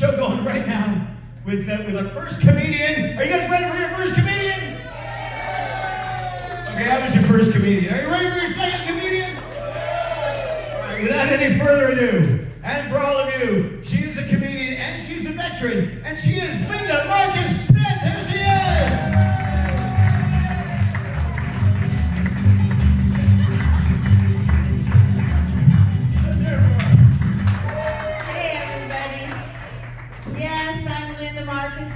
show going right now with our first comedian. Are you guys ready for your first comedian? Okay, that was your first comedian. Are you ready for your second comedian? All right, without any further ado, and for all of you, she is a comedian and she's a veteran, and she is Linda Marcus Smith. There she is.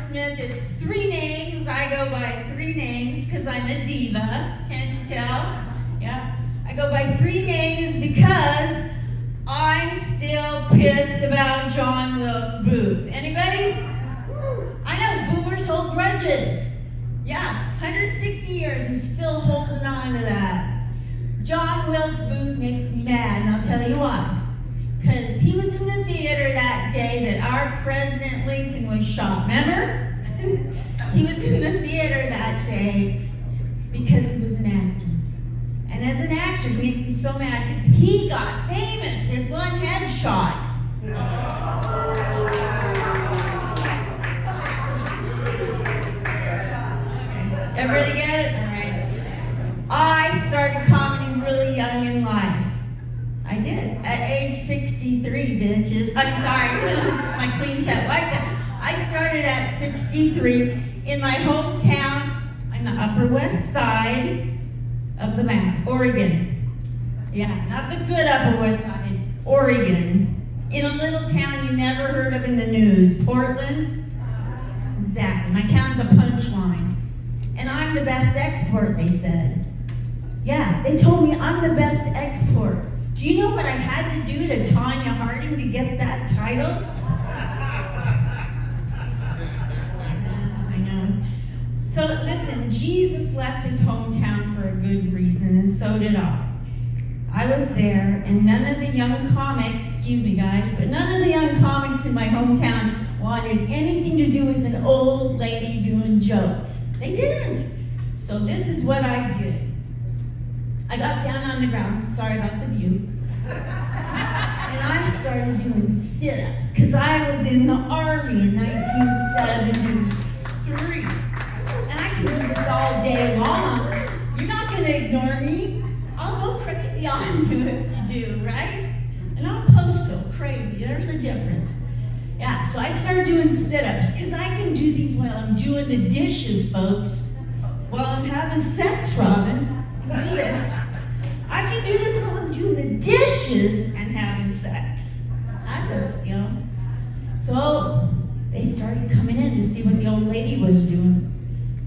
Smith. It's 3 names. I go by 3 names because I'm a diva. Can't you tell? Yeah. I go by 3 names because I'm still pissed about John Wilkes Booth. Anybody? I know boomers hold grudges. Yeah, 160 years. I'm still holding on to that. John Wilkes Booth makes me mad, and I'll tell you why. Because he was in the theater that day that our President Lincoln was shot. Remember? He was in the theater that day because he was an actor. And as an actor, he makes me so mad because he got famous with one headshot. Everybody get it? All right. I started comedy really young in life. I did. At age 63, bitches. I'm sorry. My clean set like that. I started at 63 in my hometown on the Upper West Side of the map, Oregon. Yeah, not the good Upper West Side, Oregon. In a little town you never heard of in the news, Portland. Exactly. My town's a punchline. And I'm the best export, they said. Yeah, they told me I'm the best export. Do you know what I had to do to Tanya Harding to get that title? I know. So listen, Jesus left his hometown for a good reason, and so did I. I was there, and none of the young comics, excuse me guys, but none of the young comics in my hometown wanted anything to do with an old lady doing jokes. They didn't. So this is what I did. I got down on the ground, sorry about the view, and I started doing sit-ups, because I was in the Army in 1973. And I can do this all day long. You're not going to ignore me. I'll go crazy on you if you do, right? And I'll postal crazy, there's a difference. Yeah, so I started doing sit-ups, because I can do these while I'm doing the dishes, folks. While I'm having sex, Robin. I can do this. I can do this while I'm doing the dishes and having sex. That's a skill. So they started coming in to see what the old lady was doing.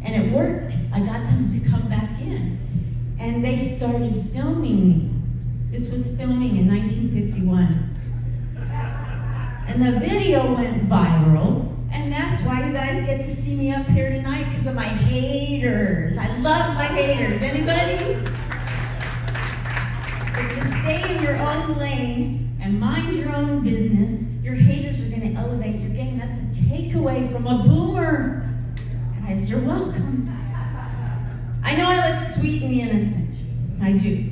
And it worked. I got them to come back in. And they started filming me. This was filming in 1951. And the video went viral. And that's why you guys get to see me up here tonight, because of my haters. I love my haters. Anybody? If you stay in your own lane and mind your own business, your haters are going to elevate your game. That's a takeaway from a boomer. Guys, you're welcome. I know I look sweet and innocent. I do.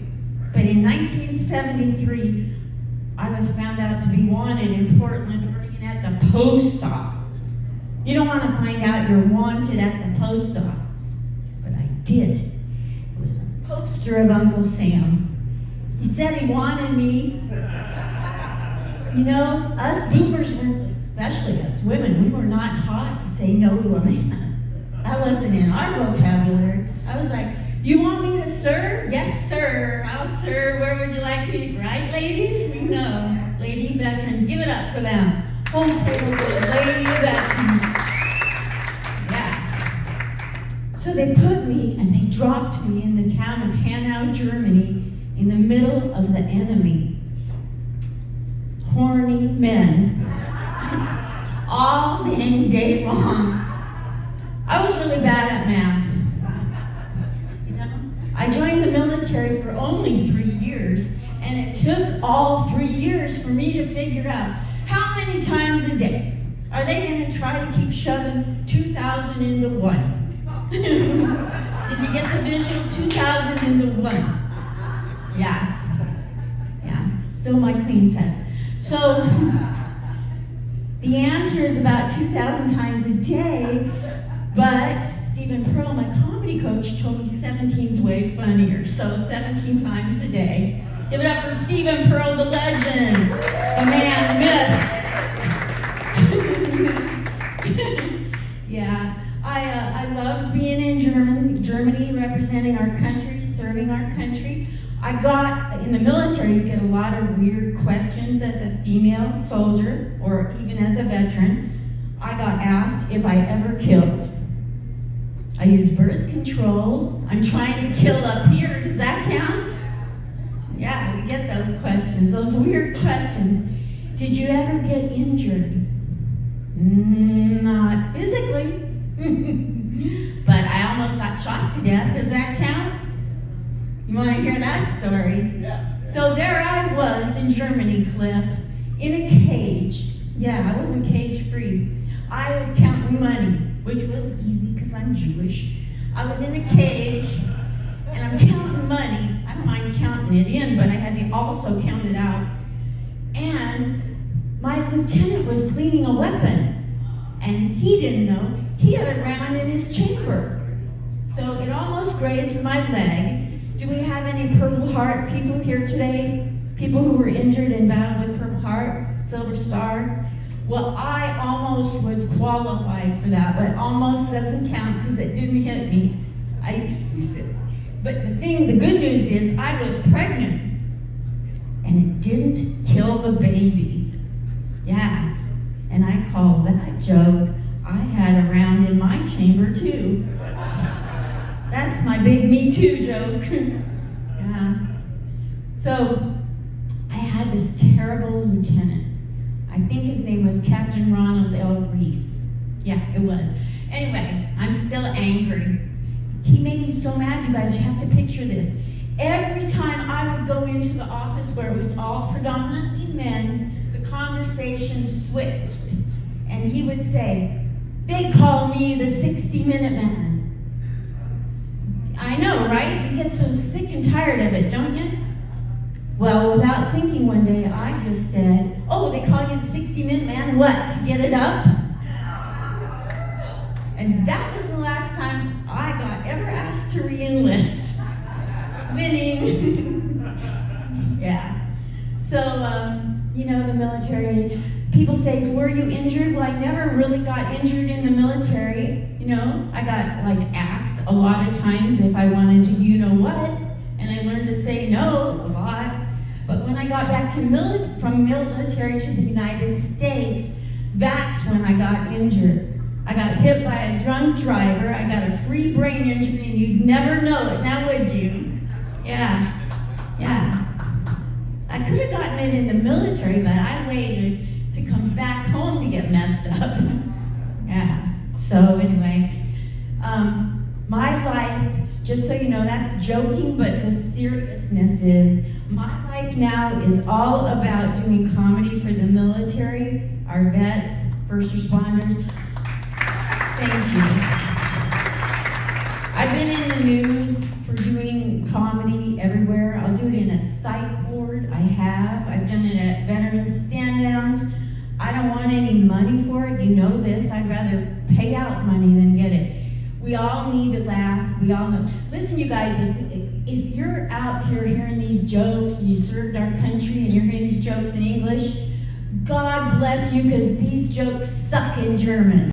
But in 1973, I was found out to be wanted in Portland, Oregon at the post office. You don't want to find out you're wanted at the post office. But I did. It was a poster of Uncle Sam. He said he wanted me. You know, us boomers were, especially us women, we were not taught to say no to a man. That wasn't in our vocabulary. I was like, you want me to serve? Yes, sir. I'll serve. Where would you like me? Right, ladies? We know. Lady veterans. Give it up for them. Home table for the lady veterans. Yeah. So they put me and they dropped me in the town of Hanau, Germany, in the middle of the enemy. Horny men. All dang day long. I was really bad at math. You know? I joined the military for only 3 years, and it took all 3 years for me to figure out how many times a day are they going to try to keep shoving 2,000 into 1. Did you get the visual? 2,000 into 1. Yeah, still my clean set. So The answer is about 2,000 times a day, but Stephen Pearl, my comedy coach, told me 17's way funnier, so 17 times a day. Give it up for Stephen Pearl, the legend, the man, myth. Yeah, I loved being in Germany, representing our country, serving our country. I got, in the military, you get a lot of weird questions as a female soldier, or even as a veteran. I got asked if I ever killed. I use birth control. I'm trying to kill up here. Does that count? Yeah, we get those questions, those weird questions. Did you ever get injured? Not physically. But I almost got shot to death. Does that count? You want to hear that story? Yeah. So there I was in Germany, Cliff, in a cage. Yeah, I wasn't cage free. I was counting money, which was easy because I'm Jewish. I was in a cage and I'm counting money. I don't mind counting it in, but I had to also count it out. And my lieutenant was cleaning a weapon, and he didn't know. He had a round in his chamber. So it almost grazed my leg. Do we have any Purple Heart people here today? People who were injured in battle with Purple Heart, Silver Star? Well, I almost was qualified for that, but almost doesn't count because it didn't hit me. But the good news is I was pregnant, and it didn't kill the baby. Yeah, and I call that joke, I had a round in my chamber too. That's my big Me Too joke. Yeah. So I had this terrible lieutenant. I think his name was Captain Ronald L. Reese. Yeah, it was. Anyway, I'm still angry. He made me so mad, you guys. You have to picture this. Every time I would go into the office where it was all predominantly men, the conversation switched. And he would say, they call me the 60-minute man. I know, right? You get so sick and tired of it, don't you? Well, without thinking one day, I just said, oh, they call you the 60-minute man, what, to get it up? And that was the last time I got ever asked to re-enlist. Winning. Yeah. So, the military, people say, were you injured? Well, I never really got injured in the military. I got asked a lot of times if I wanted to what, and I learned to say no a lot. But when I got back to from military to the United States, that's when I got injured. I got hit by a drunk driver. I got a free brain injury, and you'd never know it, now would you? Yeah. I could have gotten it in the military, but I waited to come back home to get messed up. Yeah. So anyway, my life, just so you know, that's joking, but the seriousness is, my life now is all about doing comedy for the military, our vets, first responders. Thank you. I've been in the news for doing comedy everywhere. I'll do it in a psych ward. I've done it at veterans stand-downs. I don't want any money for it. You know this. I'd rather pay out money than get it. We all need to laugh. We all know. Listen, you guys, if you're out here hearing these jokes and you served our country and you're hearing these jokes in English, God bless you, because these jokes suck in German.